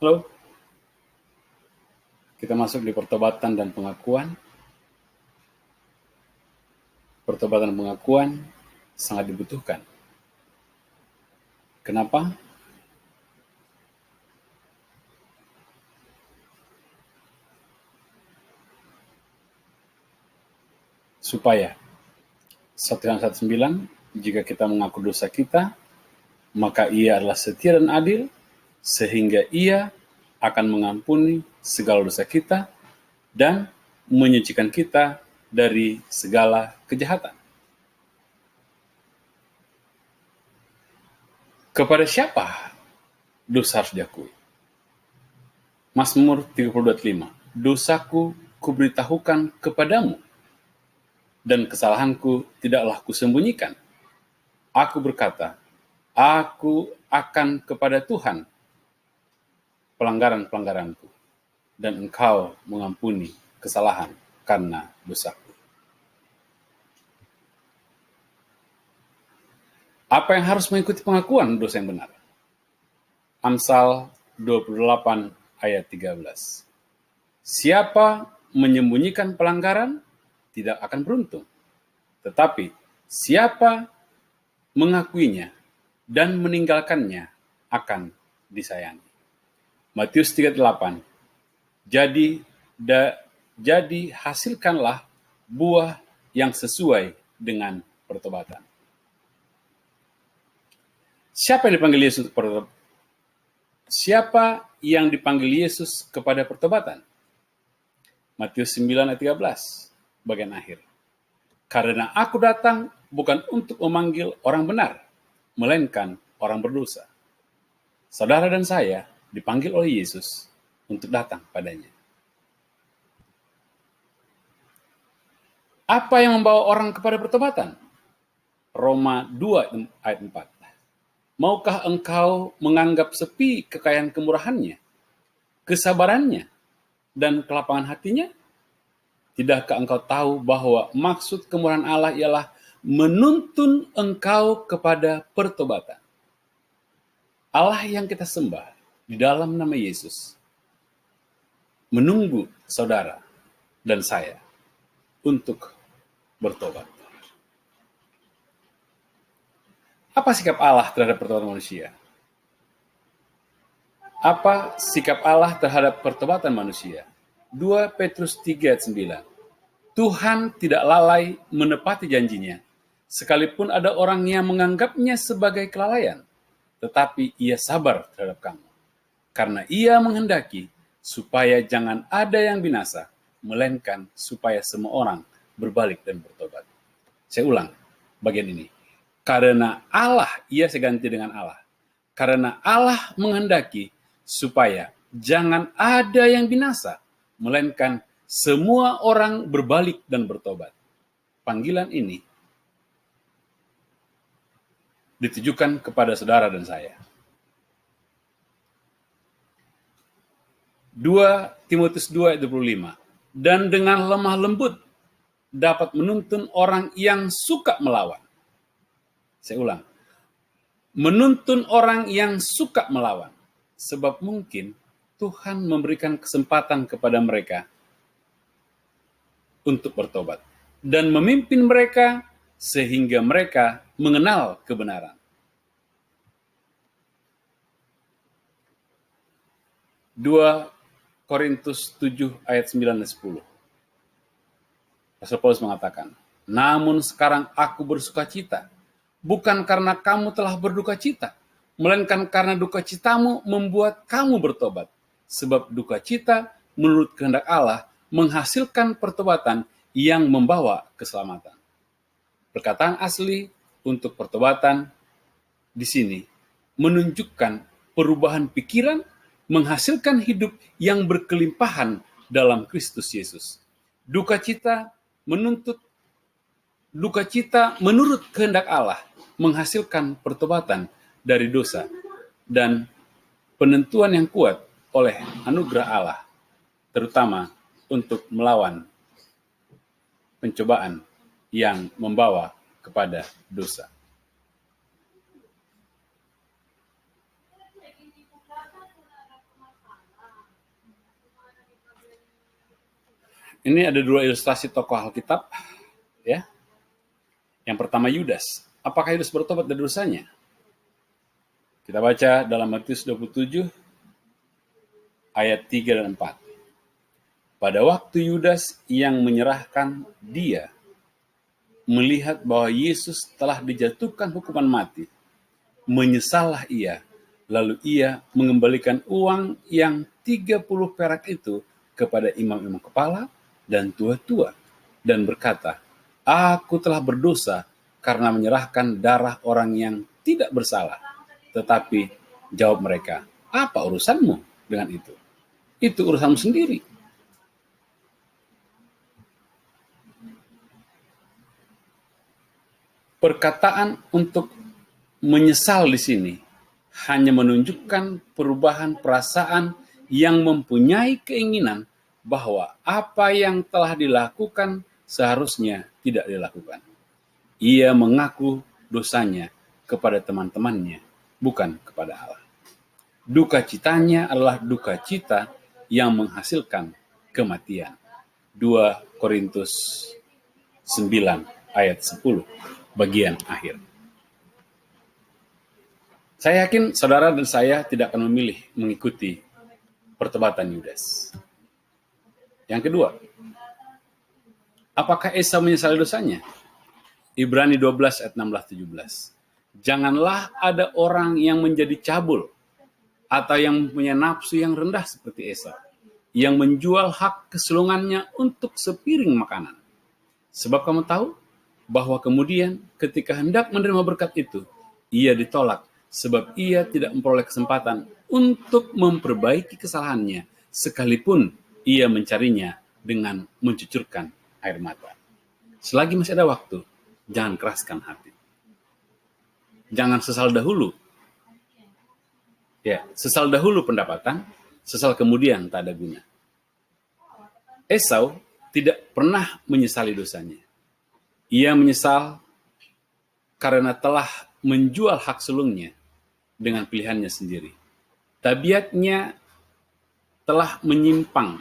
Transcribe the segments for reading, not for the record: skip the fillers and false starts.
Halo, kita masuk di pertobatan dan pengakuan. Pertobatan dan pengakuan sangat dibutuhkan. Kenapa? Supaya 1 Yohanes 1:9, jika kita mengaku dosa kita, maka Ia adalah setia dan adil, sehingga Ia akan mengampuni segala dosa kita dan menyucikan kita dari segala kejahatan. Kepada siapa dosa harus diakui? Mazmur 32:5, dosaku kuberitahukan kepadamu, dan kesalahanku tidaklah kusembunyikan. Aku berkata, aku akan kepada Tuhan pelanggaran-pelanggaranku, dan Engkau mengampuni kesalahan karena dosaku. Apa yang harus mengikuti pengakuan dosa yang benar? Amsal 28 ayat 13. Siapa menyembunyikan pelanggaran tidak akan beruntung, tetapi siapa mengakuinya dan meninggalkannya akan disayangi. Matius 3:8. Jadi hasilkanlah buah yang sesuai dengan pertobatan. Siapa yang dipanggil Yesus kepada pertobatan? Matius 9 ayat 13, bagian akhir. Karena aku datang bukan untuk memanggil orang benar, melainkan orang berdosa. Saudara dan saya dipanggil oleh Yesus untuk datang padanya. Apa yang membawa orang kepada pertobatan? Roma 2 ayat 4. Maukah engkau menganggap sepi kekayaan kemurahannya, kesabarannya, dan kelapangan hatinya? Tidakkah engkau tahu bahwa maksud kemurahan Allah ialah menuntun engkau kepada pertobatan? Allah yang kita sembah di dalam nama Yesus menunggu saudara dan saya untuk bertobat. Apa sikap Allah terhadap pertobatan manusia? Apa sikap Allah terhadap pertobatan manusia? 2 Petrus 3 ayat 9. Tuhan tidak lalai menepati janjinya, sekalipun ada orang yang menganggapnya sebagai kelalaian, tetapi Ia sabar terhadap kamu, karena Ia menghendaki supaya jangan ada yang binasa, melainkan supaya semua orang berbalik dan bertobat. Saya ulang bagian ini. Karena Allah, saya ganti dengan Allah. Karena Allah menghendaki supaya jangan ada yang binasa, melainkan semua orang berbalik dan bertobat. Panggilan ini ditujukan kepada saudara dan saya. 2 Timotius 2 ayat 25. Dan dengan lemah lembut dapat menuntun orang yang suka melawan. Saya ulang. Menuntun orang yang suka melawan. Sebab mungkin Tuhan memberikan kesempatan kepada mereka untuk bertobat. Dan memimpin mereka sehingga mereka mengenal kebenaran. 2 Korintus 7 ayat 9 dan 10. Rasul Paulus mengatakan, namun sekarang aku bersuka cita, bukan karena kamu telah berduka cita, melainkan karena duka citamu membuat kamu bertobat. Sebab duka cita menurut kehendak Allah menghasilkan pertobatan yang membawa keselamatan. Perkataan asli untuk pertobatan di sini menunjukkan perubahan pikiran, menghasilkan hidup yang berkelimpahan dalam Kristus Yesus. Duka cita menurut kehendak Allah menghasilkan pertobatan dari dosa dan penentuan yang kuat oleh anugerah Allah, terutama untuk melawan pencobaan yang membawa kepada dosa. Ini ada dua ilustrasi tokoh Alkitab, ya. Yang pertama Yudas. Apakah Yudas bertobat dari dosanya? Kita baca dalam Matius 27 ayat 3 dan 4. Pada waktu Yudas yang menyerahkan dia melihat bahwa Yesus telah dijatuhkan hukuman mati, menyesallah ia, lalu ia mengembalikan uang yang 30 perak itu kepada imam-imam kepala dan tua-tua, dan berkata, "Aku telah berdosa karena menyerahkan darah orang yang tidak bersalah." Tetapi jawab mereka, "Apa urusanmu dengan itu? Itu urusanmu sendiri." Perkataan untuk menyesal di sini hanya menunjukkan perubahan perasaan yang mempunyai keinginan bahwa apa yang telah dilakukan seharusnya tidak dilakukan. Ia mengaku dosanya kepada teman-temannya, bukan kepada Allah. Duka citanya adalah duka cita yang menghasilkan kematian. 2 Korintus 9 ayat 10 bagian akhir. Saya yakin saudara dan saya tidak akan memilih mengikuti pertobatan Yudas. Yang kedua, apakah Esau menyesali dosanya? Ibrani 12 ayat 16-17. Janganlah ada orang yang menjadi cabul atau yang punya nafsu yang rendah seperti Esau, yang menjual hak kesulungannya untuk sepiring makanan. Sebab kamu tahu bahwa kemudian ketika hendak menerima berkat itu, ia ditolak sebab ia tidak memperoleh kesempatan untuk memperbaiki kesalahannya, sekalipun ia mencarinya dengan mencucurkan air mata. Selagi masih ada waktu, jangan keraskan hati. Jangan sesal dahulu. Ya, sesal dahulu pendapatan, sesal kemudian tak ada guna. Esau tidak pernah menyesali dosanya. Ia menyesal karena telah menjual hak sulungnya dengan pilihannya sendiri. Tabiatnya telah menyimpang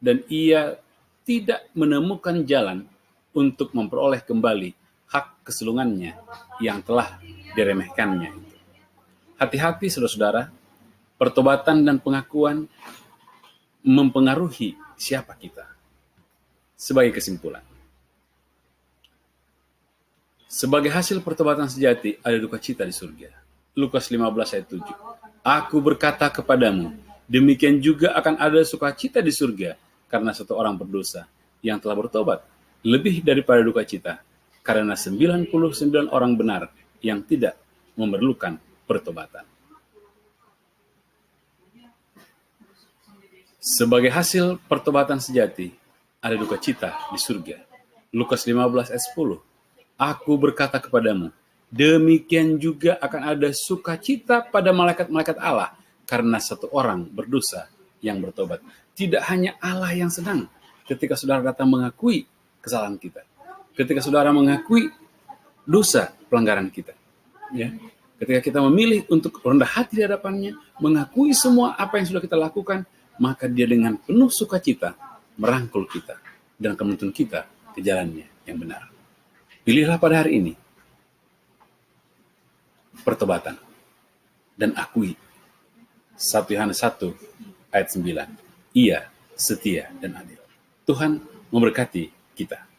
dan ia tidak menemukan jalan untuk memperoleh kembali hak kesulungannya yang telah diremehkannya. Hati-hati saudara-saudara, pertobatan dan pengakuan mempengaruhi siapa kita. Sebagai kesimpulan, sebagai hasil pertobatan sejati ada duka cita di surga. Lukas 15 ayat 7. Aku berkata kepadamu, demikian juga akan ada sukacita di surga karena satu orang berdosa yang telah bertobat, lebih daripada duka cita karena 99 orang benar yang tidak memerlukan pertobatan. Sebagai hasil pertobatan sejati ada duka cita di surga. Lukas 15 ayat 10. Aku berkata kepadamu, demikian juga akan ada sukacita pada malaikat-malaikat Allah karena satu orang berdosa yang bertobat. Tidak hanya Allah yang senang ketika saudara datang mengakui kesalahan kita. Ketika saudara mengakui dosa pelanggaran kita. Ya. Ketika kita memilih untuk rendah hati di hadapannya, mengakui semua apa yang sudah kita lakukan, maka dia dengan penuh sukacita merangkul kita dan akan menuntun kita ke jalannya yang benar. Pilihlah pada hari ini pertobatan dan akui 1 Yohanes 1 ayat 9. Ia setia dan adil. Tuhan memberkati kita.